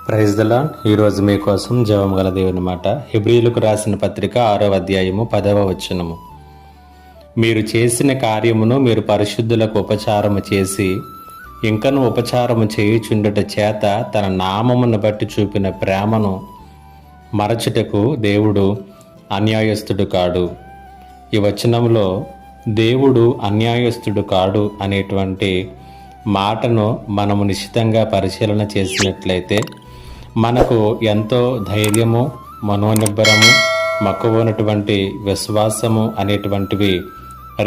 Praise the lord. ఈరోజు మీకోసం జీవం గల దేవుని మాట. హెబ్రీయులకు రాసిన పత్రిక 6వ అధ్యాయము 10వ వచనము. మీరు చేసిన కార్యమును మీరు పరిశుద్ధులకు ఉపచారము చేసి ఇంకను ఉపచారము చేయుచుండుట చేత తన నామమును బట్టి చూపిన ప్రేమను మరచుటకు దేవుడు అన్యాయస్తుడు కాడు. ఈ వచనంలో దేవుడు అన్యాయస్తుడు కాడు అనేటువంటి మాటను మనము నిశ్చితంగా పరిశీలన చేసినట్లయితే మనకు ఎంతో ధైర్యము, మనోనిబ్బరము, మక్కువనటువంటి విశ్వాసము అనేటువంటివి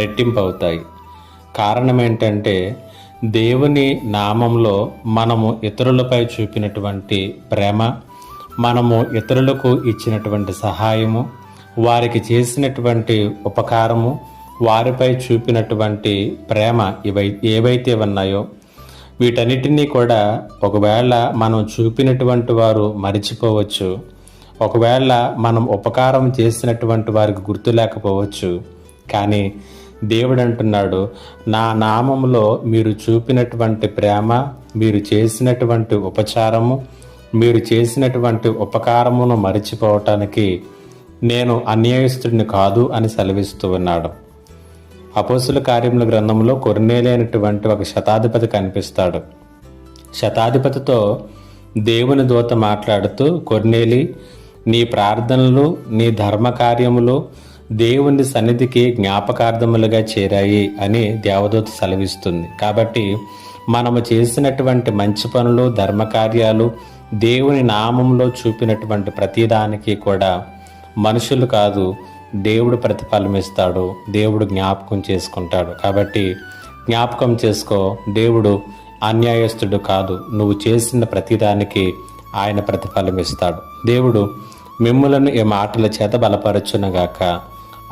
రెట్టింపు అవుతాయి. కారణం ఏంటంటే దేవుని నామంలో మనము ఇతరులపై చూపినటువంటి ప్రేమ, మనము ఇతరులకు ఇచ్చినటువంటి సహాయము, వారికి చేసినటువంటి ఉపకారము, వారిపై చూపినటువంటి ప్రేమ ఏవైతే ఉన్నాయో వీటన్నిటినీ కూడా ఒకవేళ మనం చూపినటువంటి వారు మరిచిపోవచ్చు. ఒకవేళ మనం ఉపకారం చేసినటువంటి వారికి గుర్తు లేకపోవచ్చు. కానీ దేవుడు అంటున్నాడు, నా నామములో మీరు చూపినటువంటి ప్రేమ, మీరు చేసినటువంటి ఉపచారము, మీరు చేసినటువంటి ఉపకారమును మరిచిపోవటానికి నేను అన్యాయస్తుడిని కాదు అని సెలవిస్తూ ఉన్నాడు. అపోస్తుల కార్యముల గ్రంథంలో కొర్నేలి అనేటువంటి ఒక శతాధిపతి కనిపిస్తాడు. శతాధిపతితో దేవుని దూత మాట్లాడుతూ, కొర్నేలి, నీ ప్రార్థనలు, నీ ధర్మ కార్యములు దేవుని సన్నిధికి జ్ఞాపకార్థములుగా చేరాయి అని దేవదూత సెలవిస్తుంది. కాబట్టి మనము చేసినటువంటి మంచి పనులు, ధర్మకార్యాలు, దేవుని నామంలో చూపినటువంటి ప్రతిదానికి కూడా మనుషులు కాదు, దేవుడు ప్రతిఫలం ఇస్తాడు, దేవుడు జ్ఞాపకం చేసుకుంటాడు. కాబట్టి జ్ఞాపకం చేసుకో, దేవుడు అన్యాయస్తుడు కాదు. నువ్వు చేసిన ప్రతిదానికి ఆయన ప్రతిఫలం ఇస్తాడు. దేవుడు మిమ్ములను ఈ మాటల చేత బలపరచునగాక.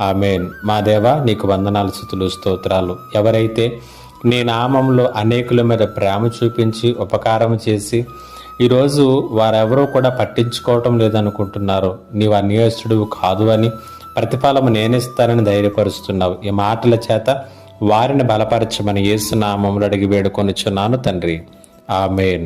ఆమేన్. మా దేవా, నీకు వందనాలు, స్తుతులు, స్తోత్రాలు. ఎవరైతే నీ నామంలో అనేకుల మీద ప్రేమ చూపించి ఉపకారం చేసి ఈరోజు వారెవరూ కూడా పట్టించుకోవటం లేదనుకుంటున్నారు, నీవు అన్యాయస్తుడు కాదు అని, ప్రతిఫలము నేనిస్తానని ధైర్యపరుస్తున్నావు. ఈ మాటల చేత వారిని బలపరచమని యేసు నామములో అడిగి వేడుకొనుచున్నాను తండ్రి. ఆమేన్.